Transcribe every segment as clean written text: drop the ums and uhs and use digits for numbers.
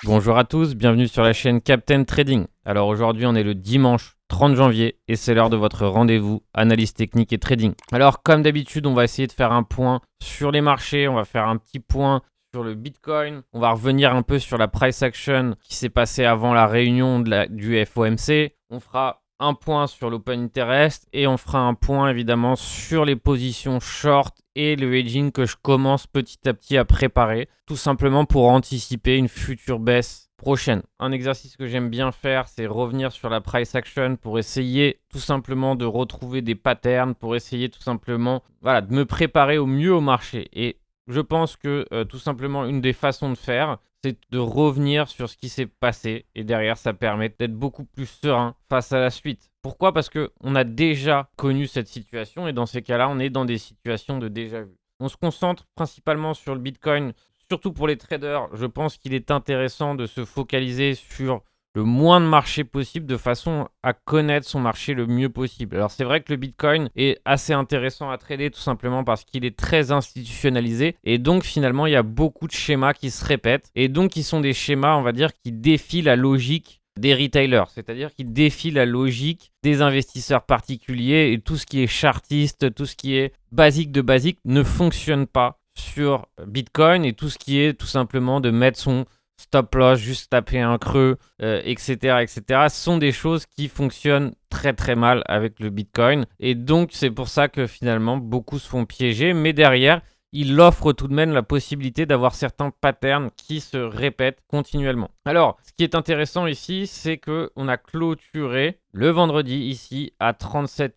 Bonjour à tous, bienvenue sur la chaîne Captain Trading. Alors aujourd'hui on est le dimanche 30 janvier et c'est l'heure de votre rendez-vous analyse technique et trading. Alors comme d'habitude on va essayer de faire un point sur les marchés, on va faire un petit point sur le Bitcoin, on va revenir un peu sur la price action qui s'est passée avant la réunion du FOMC, on fera un point sur l'open interest et on fera un point évidemment sur les positions short et le hedging que je commence petit à petit à préparer, tout simplement pour anticiper une future baisse prochaine. Un exercice que j'aime bien faire, c'est revenir sur la price action pour essayer tout simplement de retrouver des patterns, pour essayer tout simplement de me préparer au mieux au marché. Et je pense que tout simplement une des façons de faire, c'est de revenir sur ce qui s'est passé et derrière ça permet d'être beaucoup plus serein face à la suite. Pourquoi ? Parce qu'on a déjà connu cette situation et dans ces cas-là, on est dans des situations de déjà-vu. On se concentre principalement sur le Bitcoin, surtout pour les traders. Je pense qu'il est intéressant de se focaliser sur le moins de marché possible de façon à connaître son marché le mieux possible. Alors c'est vrai que le Bitcoin est assez intéressant à trader tout simplement parce qu'il est très institutionnalisé et donc finalement il y a beaucoup de schémas qui se répètent et donc qui sont des schémas on va dire qui défient la logique des retailers, c'est-à-dire qui défient la logique des investisseurs particuliers et tout ce qui est chartiste, tout ce qui est basique de basique ne fonctionne pas sur Bitcoin et tout ce qui est tout simplement de mettre son stop loss, juste taper un creux, etc., sont des choses qui fonctionnent très très mal avec le Bitcoin. Et donc, c'est pour ça que finalement, beaucoup se font piéger. Mais derrière, il offre tout de même la possibilité d'avoir certains patterns qui se répètent continuellement. Alors, ce qui est intéressant ici, c'est qu'on a clôturé le vendredi ici à 37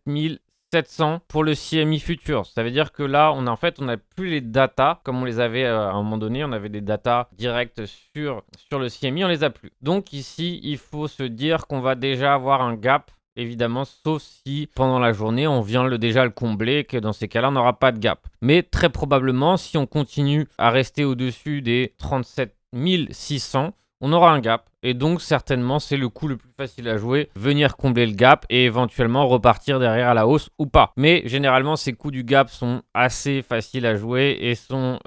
700 pour le CME Future. Ça veut dire que là, on n'a plus les datas comme on les avait à un moment donné. On avait des datas directes sur le CME, on les a plus. Donc ici, il faut se dire qu'on va déjà avoir un gap, évidemment, sauf si pendant la journée, on vient déjà le combler et que dans ces cas-là, on n'aura pas de gap. Mais très probablement, si on continue à rester au-dessus des 37 600, on aura un gap et donc certainement c'est le coup le plus facile à jouer, venir combler le gap et éventuellement repartir derrière à la hausse ou pas. Mais généralement ces coups du gap sont assez faciles à jouer et sont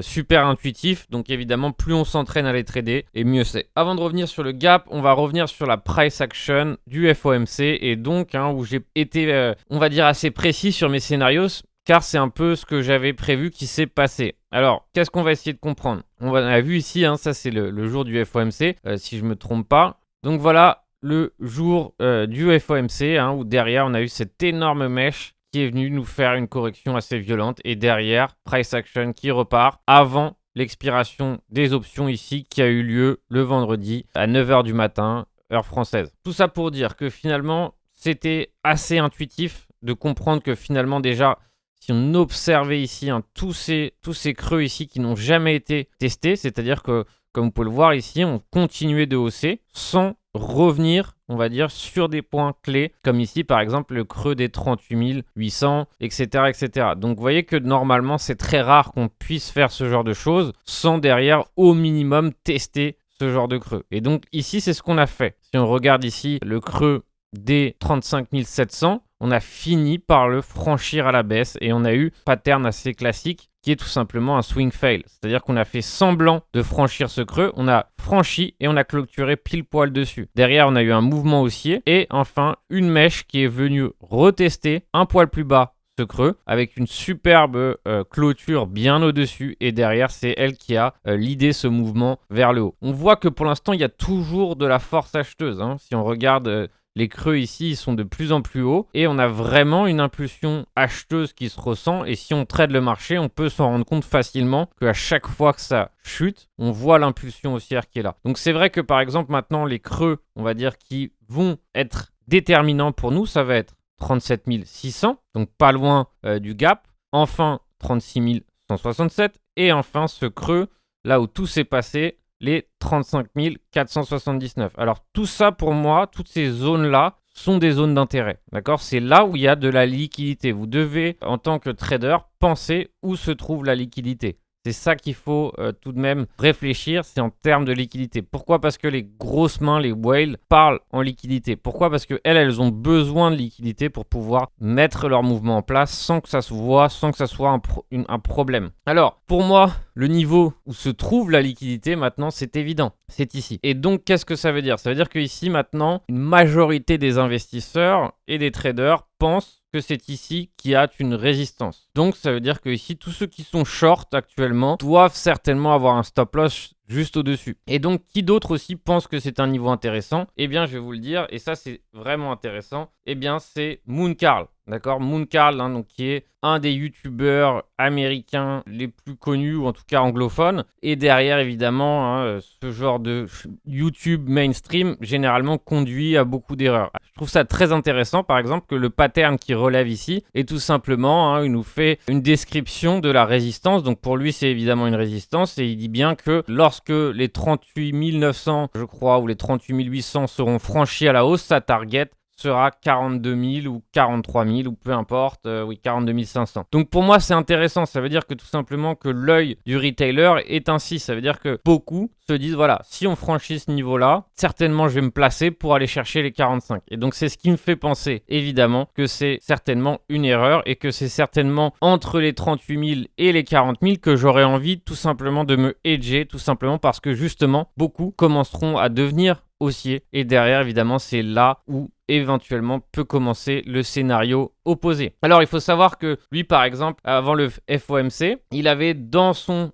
super intuitifs, donc évidemment plus on s'entraîne à les trader et mieux c'est. Avant de revenir sur le gap, on va revenir sur la price action du FOMC et donc où j'ai été assez précis sur mes scénarios car c'est un peu ce que j'avais prévu qui s'est passé. Alors, qu'est-ce qu'on va essayer de comprendre ? On a vu ici, ça c'est le jour du FOMC, si je ne me trompe pas. Donc voilà le jour du FOMC, où derrière on a eu cette énorme mèche qui est venue nous faire une correction assez violente. Et derrière, price action qui repart avant l'expiration des options ici qui a eu lieu le vendredi à 9h du matin, heure française. Tout ça pour dire que finalement, c'était assez intuitif de comprendre que finalement déjà, si on observait ici tous ces creux ici qui n'ont jamais été testés, c'est-à-dire que, comme vous pouvez le voir ici, on continuait de hausser sans revenir, on va dire, sur des points clés, comme ici par exemple le creux des 38 800, etc. Donc vous voyez que normalement c'est très rare qu'on puisse faire ce genre de choses sans derrière au minimum tester ce genre de creux. Et donc ici c'est ce qu'on a fait. Si on regarde ici le creux des 35 700, on a fini par le franchir à la baisse et on a eu un pattern assez classique qui est tout simplement un swing fail. C'est-à-dire qu'on a fait semblant de franchir ce creux, on a franchi et on a clôturé pile poil dessus. Derrière, on a eu un mouvement haussier et enfin une mèche qui est venue retester un poil plus bas ce creux avec une superbe clôture bien au-dessus et derrière, c'est elle qui a l'idée ce mouvement vers le haut. On voit que pour l'instant, il y a toujours de la force acheteuse. Si on regarde les creux ici, ils sont de plus en plus hauts et on a vraiment une impulsion acheteuse qui se ressent et si on trade le marché, on peut s'en rendre compte facilement qu'à chaque fois que ça chute, on voit l'impulsion haussière qui est là. Donc c'est vrai que par exemple maintenant les creux, on va dire qui vont être déterminants pour nous, ça va être 37 600, donc pas loin du gap, enfin 36 167 et enfin ce creux là où tout s'est passé, les 35 479. Alors tout ça pour moi, toutes ces zones-là sont des zones d'intérêt. D'accord ? C'est là où il y a de la liquidité. Vous devez, en tant que trader, penser où se trouve la liquidité. C'est ça qu'il faut tout de même réfléchir, c'est en termes de liquidité. Pourquoi? Parce que les grosses mains, les whales, parlent en liquidité. Pourquoi? Parce qu'elles ont besoin de liquidité pour pouvoir mettre leur mouvement en place sans que ça se voit, sans que ça soit un problème. Alors, pour moi, le niveau où se trouve la liquidité maintenant, c'est évident, c'est ici. Et donc, qu'est-ce que ça veut dire? Ça veut dire qu'ici, maintenant, une majorité des investisseurs et des traders pensent que c'est ici qu'il y a une résistance. Donc, ça veut dire que ici, tous ceux qui sont short actuellement doivent certainement avoir un stop loss juste au-dessus. Et donc, qui d'autre aussi pense que c'est un niveau intéressant? Eh bien, je vais vous le dire, et ça, c'est vraiment intéressant. Eh bien, c'est Moon Carl. D'accord, Moon Carl, donc, qui est un des youtubeurs américains les plus connus, ou en tout cas anglophones. Et derrière, évidemment, ce genre de YouTube mainstream, généralement, conduit à beaucoup d'erreurs. Je trouve ça très intéressant, par exemple, que le pattern qu'il relève ici est tout simplement, il nous fait une description de la résistance. Donc, pour lui, c'est évidemment une résistance. Et il dit bien que lorsque les 38 900, je crois, ou les 38 800 seront franchis à la hausse, sa target sera 42 000 ou 43 000 ou peu importe, 42 500. Donc pour moi c'est intéressant, ça veut dire que tout simplement que l'œil du retailer est ainsi, ça veut dire que beaucoup se disent voilà, si on franchit ce niveau-là, certainement je vais me placer pour aller chercher les 45. Et donc c'est ce qui me fait penser évidemment que c'est certainement une erreur et que c'est certainement entre les 38 000 et les 40 000 que j'aurais envie tout simplement de me hedger, tout simplement parce que justement beaucoup commenceront à devenir haussier. Et derrière, évidemment, c'est là où éventuellement peut commencer le scénario opposé. Alors, il faut savoir que lui, par exemple, avant le FOMC, il avait dans son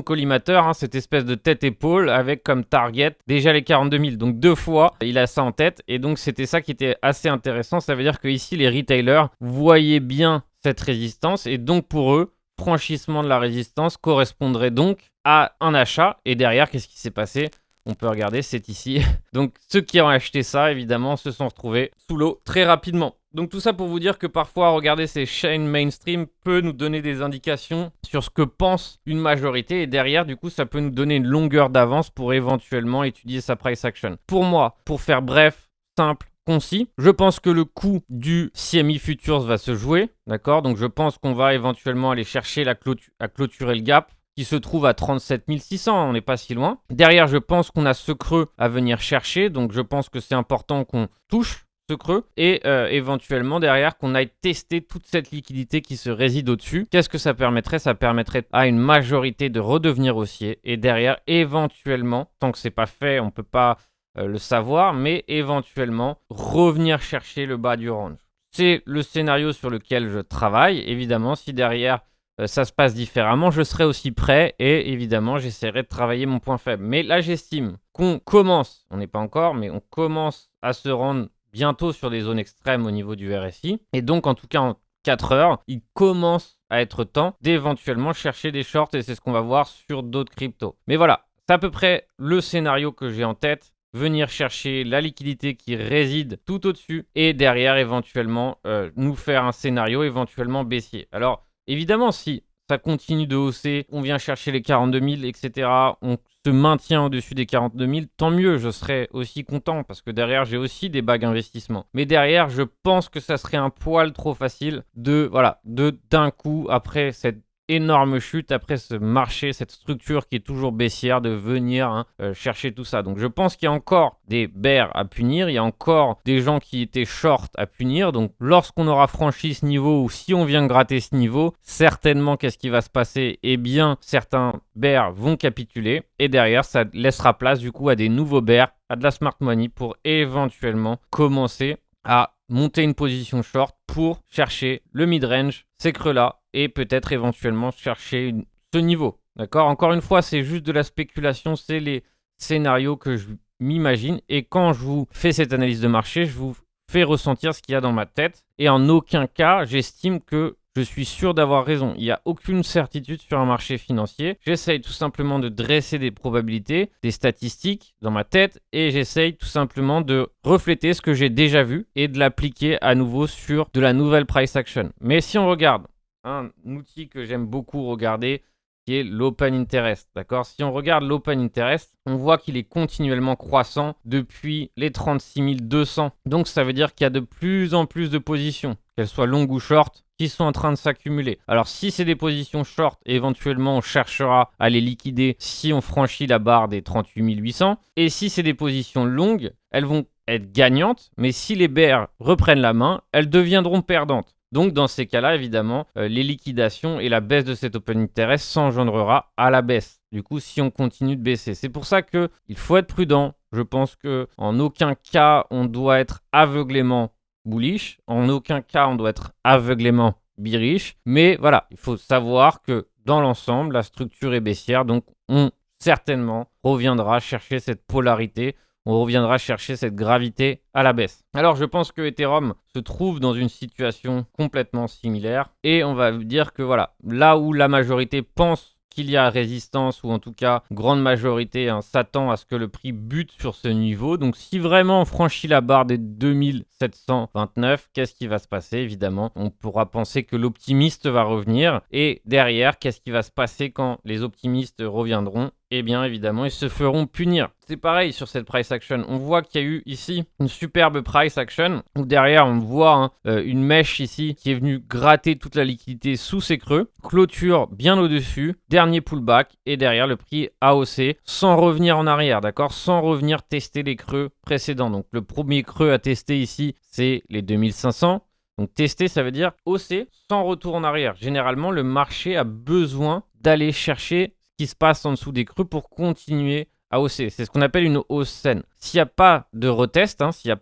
collimateur cette espèce de tête-épaule avec comme target déjà les 42 000. Donc, 2 fois, il a ça en tête. Et donc, c'était ça qui était assez intéressant. Ça veut dire qu'ici, les retailers voyaient bien cette résistance. Et donc, pour eux, franchissement de la résistance correspondrait donc à un achat. Et derrière, qu'est-ce qui s'est passé ? On peut regarder, c'est ici. Donc, ceux qui ont acheté ça, évidemment, se sont retrouvés sous l'eau très rapidement. Donc, tout ça pour vous dire que parfois, regarder ces chaînes mainstream peut nous donner des indications sur ce que pense une majorité. Et derrière, du coup, ça peut nous donner une longueur d'avance pour éventuellement étudier sa price action. Pour moi, pour faire bref, simple, concis, je pense que le coût du CME Futures va se jouer. D'accord? Donc, je pense qu'on va éventuellement aller chercher à clôturer le gap qui se trouve à 37 600, on n'est pas si loin. Derrière, je pense qu'on a ce creux à venir chercher, donc je pense que c'est important qu'on touche ce creux et éventuellement derrière qu'on aille tester toute cette liquidité qui se réside au-dessus. Qu'est-ce que ça permettrait? Ça permettrait à une majorité de redevenir haussier et derrière, éventuellement, tant que c'est pas fait, on ne peut pas le savoir, mais éventuellement revenir chercher le bas du range. C'est le scénario sur lequel je travaille. Évidemment, si derrière ça se passe différemment, je serai aussi prêt et évidemment, j'essaierai de travailler mon point faible. Mais là, j'estime qu'on commence, on n'est pas encore, mais on commence à se rendre bientôt sur des zones extrêmes au niveau du RSI. Et donc, en tout cas, en 4 heures, il commence à être temps d'éventuellement chercher des shorts et c'est ce qu'on va voir sur d'autres cryptos. Mais voilà, c'est à peu près le scénario que j'ai en tête. Venir chercher la liquidité qui réside tout au-dessus et derrière, éventuellement, nous faire un scénario éventuellement baissier. Alors, évidemment, si ça continue de hausser, on vient chercher les 42 000, etc., on se maintient au-dessus des 42 000, tant mieux, je serais aussi content parce que derrière, j'ai aussi des bagues investissement. Mais derrière, je pense que ça serait un poil trop facile d'un coup, après cette énorme chute, après ce marché, cette structure qui est toujours baissière, de venir chercher tout ça. Donc je pense qu'il y a encore des bears à punir, il y a encore des gens qui étaient short à punir. Donc lorsqu'on aura franchi ce niveau ou si on vient gratter ce niveau, certainement qu'est-ce qui va se passer? Eh bien, certains bears vont capituler et derrière, ça laissera place du coup à des nouveaux bears, à de la smart money pour éventuellement commencer à monter une position short pour chercher le mid-range, ces creux-là, et peut-être éventuellement chercher ce niveau. D'accord? Encore une fois, c'est juste de la spéculation, c'est les scénarios que je m'imagine. Et quand je vous fais cette analyse de marché, je vous fais ressentir ce qu'il y a dans ma tête. Et en aucun cas, j'estime que je suis sûr d'avoir raison. Il n'y a aucune certitude sur un marché financier. J'essaye tout simplement de dresser des probabilités, des statistiques dans ma tête et j'essaye tout simplement de refléter ce que j'ai déjà vu et de l'appliquer à nouveau sur de la nouvelle price action. Mais si on regarde un outil que j'aime beaucoup regarder, qui est l'open interest, d'accord? Si on regarde l'open interest, on voit qu'il est continuellement croissant depuis les 36 200. Donc ça veut dire qu'il y a de plus en plus de positions, qu'elles soient longues ou short, qui sont en train de s'accumuler. Alors si c'est des positions short, éventuellement on cherchera à les liquider si on franchit la barre des 38 800. Et si c'est des positions longues, elles vont être gagnantes, mais si les bears reprennent la main, elles deviendront perdantes. Donc dans ces cas-là, évidemment, les liquidations et la baisse de cet open interest s'engendrera à la baisse. Du coup, si on continue de baisser. C'est pour ça qu'il faut être prudent. Je pense qu'en aucun cas, on doit être aveuglément bullish. En aucun cas, on doit être aveuglément bearish. Mais voilà, il faut savoir que dans l'ensemble, la structure est baissière. Donc on certainement reviendra chercher cette polarité. On reviendra chercher cette gravité à la baisse. Alors je pense que Ethereum se trouve dans une situation complètement similaire et on va dire que voilà, là où la majorité pense qu'il y a résistance ou en tout cas grande majorité s'attend à ce que le prix bute sur ce niveau. Donc si vraiment on franchit la barre des 2729, qu'est-ce qui va se passer? Évidemment, on pourra penser que l'optimiste va revenir et derrière, qu'est-ce qui va se passer quand les optimistes reviendront? Eh bien évidemment, ils se feront punir. C'est pareil sur cette price action. On voit qu'il y a eu ici une superbe price action où derrière on voit une mèche ici qui est venue gratter toute la liquidité sous ses creux. Clôture bien au-dessus, dernier pullback et derrière le prix a haussé sans revenir en arrière, d'accord? Sans revenir tester les creux précédents. Donc le premier creux à tester ici, c'est les 2500. Donc tester, ça veut dire hausser sans retour en arrière. Généralement, le marché a besoin d'aller chercher qui se passe en dessous des creux pour continuer à hausser. C'est ce qu'on appelle une hausse saine. S'il n'y a pas de retest, s'il n'y a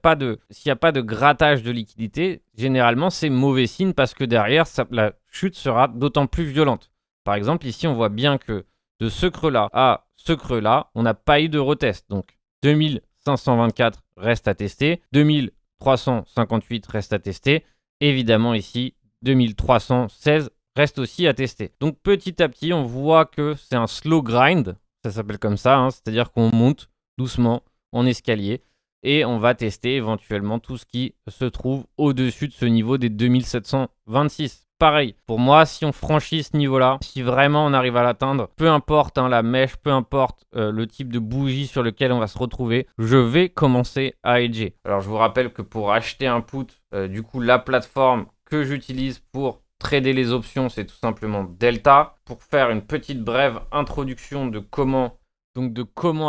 pas de grattage de liquidité, généralement c'est mauvais signe parce que derrière la chute sera d'autant plus violente. Par exemple, ici on voit bien que de ce creux-là à ce creux-là, on n'a pas eu de retest. Donc 2524 reste à tester, 2358 reste à tester. Évidemment ici 2316 reste aussi à tester. Donc petit à petit, on voit que c'est un slow grind, ça s'appelle comme ça, c'est-à-dire qu'on monte doucement en escalier et on va tester éventuellement tout ce qui se trouve au-dessus de ce niveau des 2726. Pareil, pour moi, si on franchit ce niveau-là, si vraiment on arrive à l'atteindre, peu importe la mèche, peu importe le type de bougie sur lequel on va se retrouver, je vais commencer à hedger. Alors je vous rappelle que pour acheter un put, du coup la plateforme que j'utilise pour trader les options, c'est tout simplement Delta. Pour faire une petite brève introduction de comment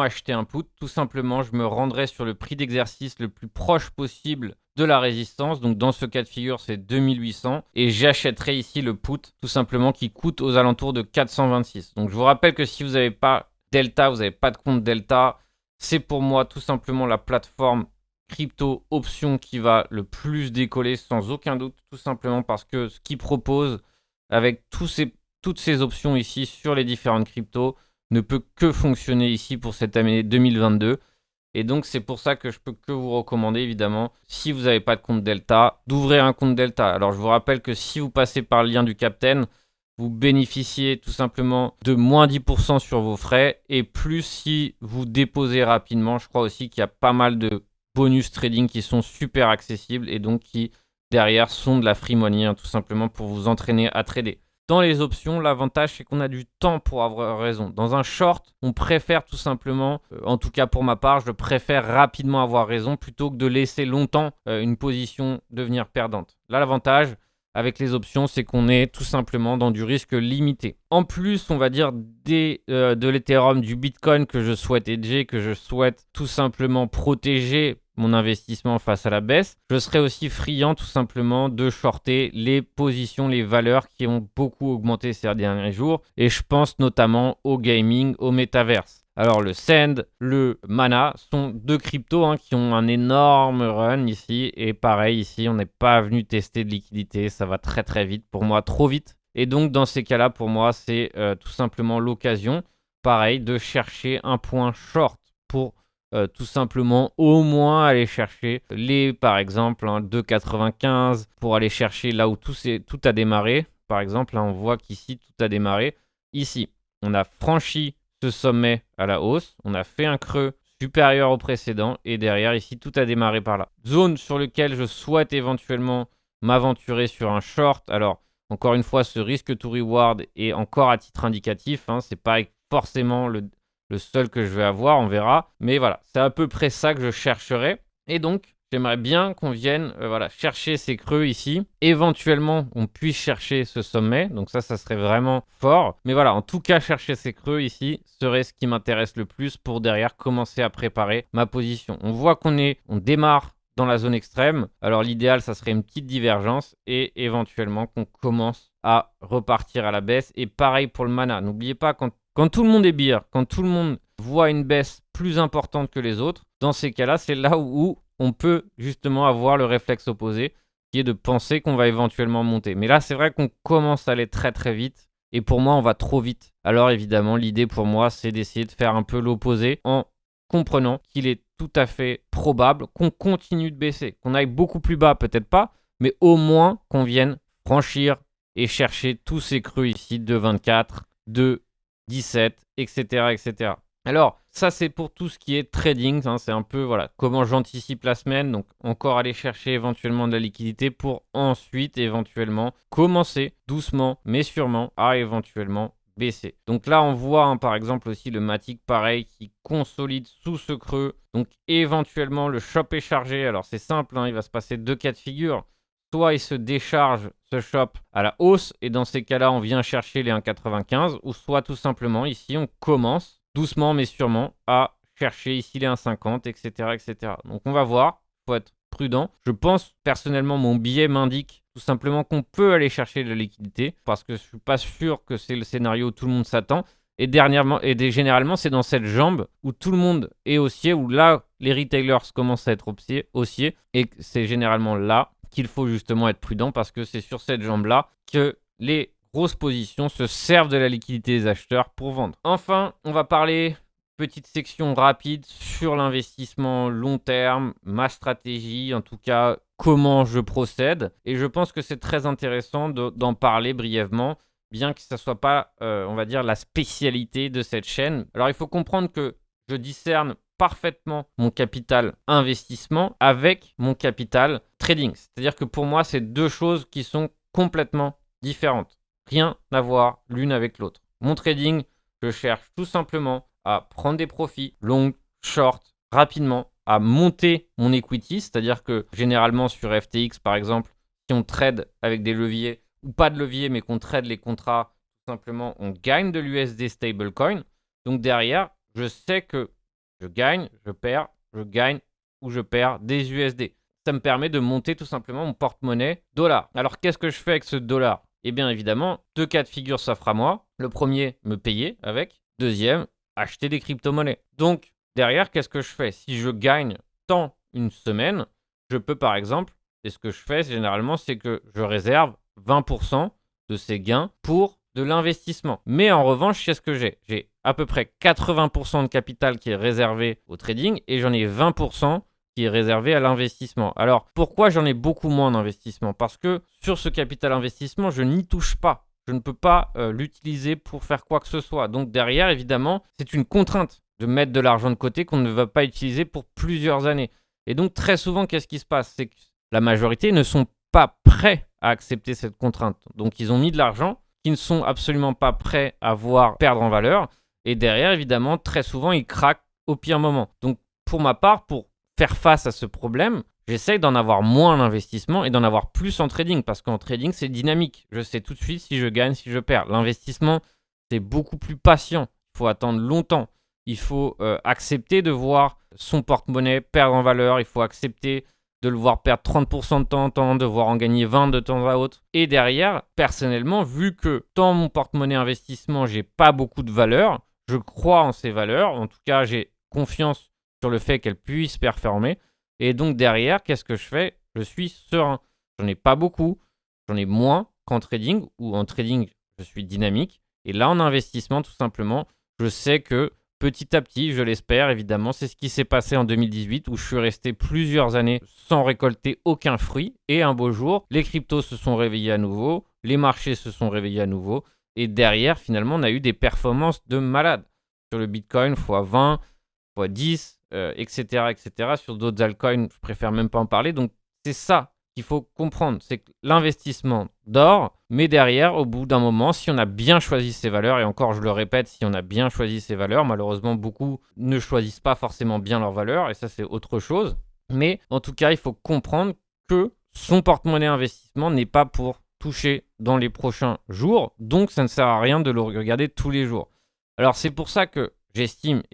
acheter un put, tout simplement, je me rendrai sur le prix d'exercice le plus proche possible de la résistance. Donc dans ce cas de figure, c'est 2800 et j'achèterai ici le put tout simplement qui coûte aux alentours de 426. Donc je vous rappelle que si vous n'avez pas Delta, vous n'avez pas de compte Delta, c'est pour moi tout simplement la plateforme crypto option qui va le plus décoller sans aucun doute, tout simplement parce que ce qu'il propose avec toutes ces options ici sur les différentes cryptos ne peut que fonctionner ici pour cette année 2022. Et donc c'est pour ça que je peux que vous recommander évidemment, si vous n'avez pas de compte Delta, d'ouvrir un compte Delta. Alors je vous rappelle que si vous passez par le lien du Captain, vous bénéficiez tout simplement de moins 10% sur vos frais et plus si vous déposez rapidement. Je crois aussi qu'il y a pas mal de bonus trading qui sont super accessibles et donc qui derrière sont de la free money tout simplement pour vous entraîner à trader. Dans les options, l'avantage c'est qu'on a du temps pour avoir raison. Dans un short, on préfère tout simplement, en tout cas pour ma part, je préfère rapidement avoir raison plutôt que de laisser longtemps une position devenir perdante. Là, l'avantage avec les options, c'est qu'on est tout simplement dans du risque limité. En plus, on va dire de l'Ethereum, du Bitcoin que je souhaite hedger, que je souhaite tout simplement protéger mon investissement face à la baisse, je serai aussi friand tout simplement de shorter les positions, les valeurs qui ont beaucoup augmenté ces derniers jours. Et je pense notamment au gaming, au metaverse. Alors le Send, le Mana sont deux cryptos qui ont un énorme run ici. Et pareil ici, on n'est pas venu tester de liquidité. Ça va très très vite, pour moi trop vite. Et donc dans ces cas-là, pour moi, c'est tout simplement l'occasion, pareil, de chercher un point short pour tout simplement au moins aller chercher les, par exemple, 2,95 pour aller chercher là où tout a démarré. Par exemple, on voit qu'ici, tout a démarré. Ici, on a franchi ce sommet à la hausse. On a fait un creux supérieur au précédent. Et derrière, ici, tout a démarré par là. Zone sur laquelle je souhaite éventuellement m'aventurer sur un short. Alors, Encore une fois, ce risque to reward est encore à titre indicatif. Hein, c'est pas forcément le seul que je vais avoir, on verra. Mais voilà, c'est à peu près ça que je chercherai. Et donc, j'aimerais bien qu'on vienne chercher ces creux ici. Éventuellement, on puisse chercher ce sommet. Donc ça serait vraiment fort. Mais voilà, en tout cas, chercher ces creux ici serait ce qui m'intéresse le plus pour derrière commencer à préparer ma position. On voit qu'on démarre dans la zone extrême. Alors l'idéal, ça serait une petite divergence et éventuellement qu'on commence à repartir à la baisse. Et pareil pour le mana. N'oubliez pas, quand tout le monde est bear, quand tout le monde voit une baisse plus importante que les autres, dans ces cas-là, c'est là où on peut justement avoir le réflexe opposé, qui est de penser qu'on va éventuellement monter. Mais là, c'est vrai qu'on commence à aller très très vite. Et pour moi, on va trop vite. Alors évidemment, l'idée pour moi, c'est d'essayer de faire un peu l'opposé en comprenant qu'il est tout à fait probable qu'on continue de baisser, qu'on aille beaucoup plus bas, peut-être pas, mais au moins qu'on vienne franchir et chercher tous ces creux ici de 24, de 17, etc., etc. Alors, ça, c'est pour tout ce qui est trading. Hein, c'est un peu comment j'anticipe la semaine. Donc, encore aller chercher éventuellement de la liquidité pour ensuite, éventuellement, commencer doucement, mais sûrement, à éventuellement baisser. Donc là, on voit par exemple aussi le Matic, pareil, qui consolide sous ce creux. Donc, éventuellement, le shop est chargé. Alors, c'est simple, hein, il va se passer 2 cas de figure. Soit il se décharge ce shop à la hausse, et dans ces cas-là, on vient chercher les 1,95, ou soit tout simplement, ici, on commence doucement mais sûrement à chercher ici les 1,50, etc., etc. Donc on va voir, il faut être prudent. Je pense, personnellement, mon billet m'indique tout simplement qu'on peut aller chercher de la liquidité, parce que je ne suis pas sûr que c'est le scénario où tout le monde s'attend. Et généralement, c'est dans cette jambe où tout le monde est haussier, où là, les retailers commencent à être haussiers, et c'est généralement là qu'il faut justement être prudent, parce que c'est sur cette jambe-là que les grosses positions se servent de la liquidité des acheteurs pour vendre. Enfin, on va parler, petite section rapide sur l'investissement long terme, ma stratégie, en tout cas comment je procède. Et je pense que c'est très intéressant d'en parler brièvement, bien que ça ne soit pas, on va dire, la spécialité de cette chaîne. Alors il faut comprendre que je discerne parfaitement mon capital investissement avec mon capital trading. C'est-à-dire que pour moi, c'est deux choses qui sont complètement différentes. Rien à voir l'une avec l'autre. Mon trading, je cherche tout simplement à prendre des profits long, short, rapidement, à monter mon equity. C'est-à-dire que généralement sur FTX, par exemple, si on trade avec des leviers ou pas de levier, mais qu'on trade les contrats, tout simplement, on gagne de l'USD stablecoin. Donc derrière, je sais que je gagne, je perds, je gagne ou je perds des USD. Ça me permet de monter tout simplement mon porte-monnaie dollar. Alors qu'est-ce que je fais avec ce dollar ? Eh bien évidemment, 2 cas de figure s'offrent à moi. Le premier, me payer avec. Deuxième, acheter des crypto-monnaies. Donc derrière, qu'est-ce que je fais ? Si je gagne tant une semaine, je peux par exemple, et ce que je fais généralement, c'est que je réserve 20% de ces gains pour de l'investissement. Mais en revanche, qu'est-ce que j'ai ? J'ai à peu près 80% de capital qui est réservé au trading et j'en ai 20% qui est réservé à l'investissement. Alors, pourquoi j'en ai beaucoup moins d'investissement ? Parce que sur ce capital investissement, je n'y touche pas. Je ne peux pas l'utiliser pour faire quoi que ce soit. Donc derrière, évidemment, c'est une contrainte de mettre de l'argent de côté qu'on ne va pas utiliser pour plusieurs années. Et donc très souvent, qu'est-ce qui se passe ? C'est que la majorité ne sont pas prêts à accepter cette contrainte. Donc ils ont mis de l'argent qui ne sont absolument pas prêts à voir perdre en valeur. Et derrière, évidemment, très souvent, ils craquent au pire moment. Donc pour ma part, pour faire face à ce problème, j'essaye d'en avoir moins en investissement et d'en avoir plus en trading, parce qu'en trading, c'est dynamique. Je sais tout de suite si je gagne, si je perds. L'investissement, c'est beaucoup plus patient. Il faut attendre longtemps. Il faut accepter de voir son porte-monnaie perdre en valeur. Il faut accepter de le voir perdre 30% de temps en temps, de voir en gagner 20% de temps à autre. Et derrière, personnellement, vu que dans mon porte-monnaie investissement, j'ai pas beaucoup de valeur, je crois en ces valeurs. En tout cas, j'ai confiance sur le fait qu'elles puissent performer. Et donc derrière, qu'est-ce que je fais ? Je suis serein. J'en ai pas beaucoup, j'en ai moins qu'en trading, ou en trading, je suis dynamique. Et là, en investissement, tout simplement, je sais que petit à petit, je l'espère, évidemment, c'est ce qui s'est passé en 2018, où je suis resté plusieurs années sans récolter aucun fruit. Et un beau jour, les cryptos se sont réveillés à nouveau, les marchés se sont réveillés à nouveau. Et derrière, finalement, on a eu des performances de malade. Sur le Bitcoin, x20, x10, etc., etc. Sur d'autres altcoins, je préfère même pas en parler. Donc, c'est ça qu'il faut comprendre, c'est que l'investissement dort, mais derrière, au bout d'un moment, si on a bien choisi ses valeurs, et encore je le répète, si on a bien choisi ses valeurs, malheureusement beaucoup ne choisissent pas forcément bien leurs valeurs, et ça c'est autre chose. Mais en tout cas, il faut comprendre que son porte-monnaie investissement n'est pas pour toucher dans les prochains jours, donc ça ne sert à rien de le regarder tous les jours. Alors c'est pour ça que j'estime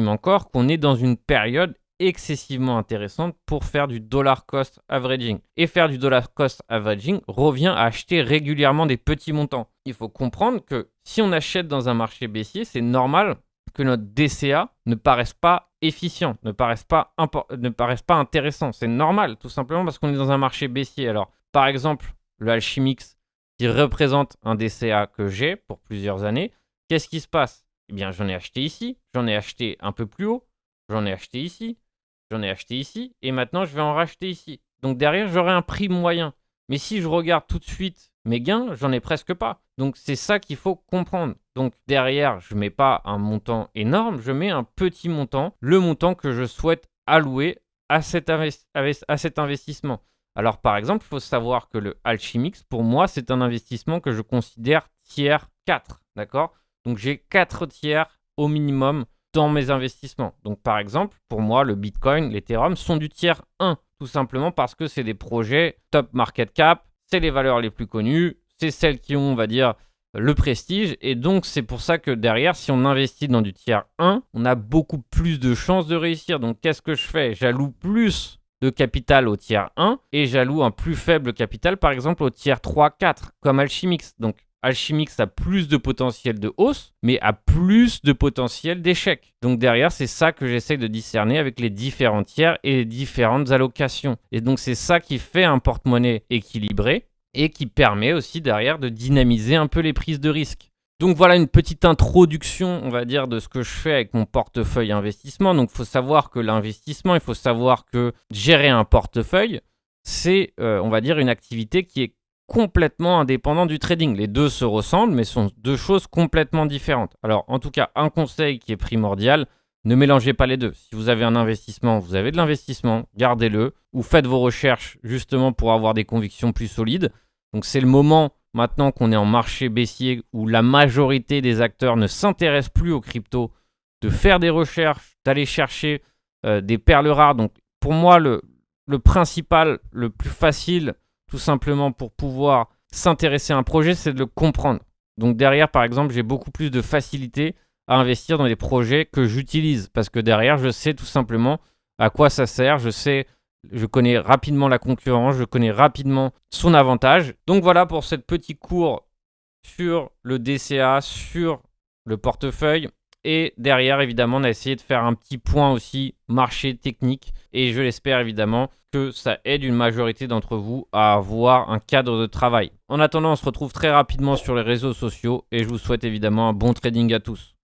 encore qu'on est dans une période excessivement intéressante pour faire du dollar cost averaging. Et faire du dollar cost averaging revient à acheter régulièrement des petits montants. Il faut comprendre que si on achète dans un marché baissier, c'est normal que notre DCA ne paraisse pas efficient, ne paraisse pas intéressant. C'est normal, tout simplement parce qu'on est dans un marché baissier. Alors, par exemple, le Alchimix, qui représente un DCA que j'ai pour plusieurs années, qu'est-ce qui se passe? Eh bien, j'en ai acheté ici, j'en ai acheté un peu plus haut, j'en ai acheté ici, j'en ai acheté ici, et maintenant, je vais en racheter ici. Donc, derrière, j'aurai un prix moyen. Mais si je regarde tout de suite mes gains, j'en ai presque pas. Donc, c'est ça qu'il faut comprendre. Donc, derrière, je ne mets pas un montant énorme, je mets un petit montant, le montant que je souhaite allouer à cet investissement. Alors, par exemple, il faut savoir que le Alchimix, pour moi, c'est un investissement que je considère tiers 4. D'accord? Donc, j'ai 4 tiers au minimum dans mes investissements. Donc, par exemple, pour moi, le Bitcoin, l'Ethereum sont du tiers 1. Tout simplement parce que c'est des projets top market cap, c'est les valeurs les plus connues, c'est celles qui ont, on va dire, le prestige. Et donc, c'est pour ça que derrière, si on investit dans du tiers 1, on a beaucoup plus de chances de réussir. Donc, qu'est-ce que je fais? J'alloue plus de capital au tiers 1 et j'alloue un plus faible capital, par exemple, au tiers 3, 4, comme Alchimix. Donc, Alchimix a plus de potentiel de hausse, mais a plus de potentiel d'échec. Donc derrière, c'est ça que j'essaie de discerner avec les différents tiers et les différentes allocations. Et donc c'est ça qui fait un porte-monnaie équilibré et qui permet aussi derrière de dynamiser un peu les prises de risque. Donc voilà une petite introduction, on va dire, de ce que je fais avec mon portefeuille investissement. Donc il faut savoir que l'investissement, il faut savoir que gérer un portefeuille, c'est, on va dire, une activité qui est complètement indépendant du trading. Les deux se ressemblent, mais sont deux choses complètement différentes. Alors, en tout cas, un conseil qui est primordial, ne mélangez pas les deux. Si vous avez un investissement, vous avez de l'investissement, gardez-le, ou faites vos recherches justement pour avoir des convictions plus solides. Donc, c'est le moment, maintenant qu'on est en marché baissier, où la majorité des acteurs ne s'intéressent plus aux cryptos, de faire des recherches, d'aller chercher des perles rares. Donc, pour moi, le principal, le plus facile, tout simplement pour pouvoir s'intéresser à un projet, c'est de le comprendre. Donc derrière, par exemple, j'ai beaucoup plus de facilité à investir dans des projets que j'utilise parce que derrière, je sais tout simplement à quoi ça sert. Je connais rapidement la concurrence, je connais rapidement son avantage. Donc voilà pour cette petite cours sur le DCA, sur le portefeuille. Et derrière, évidemment, on a essayé de faire un petit point aussi marché technique. Et je l'espère évidemment que ça aide une majorité d'entre vous à avoir un cadre de travail. En attendant, on se retrouve très rapidement sur les réseaux sociaux et je vous souhaite évidemment un bon trading à tous.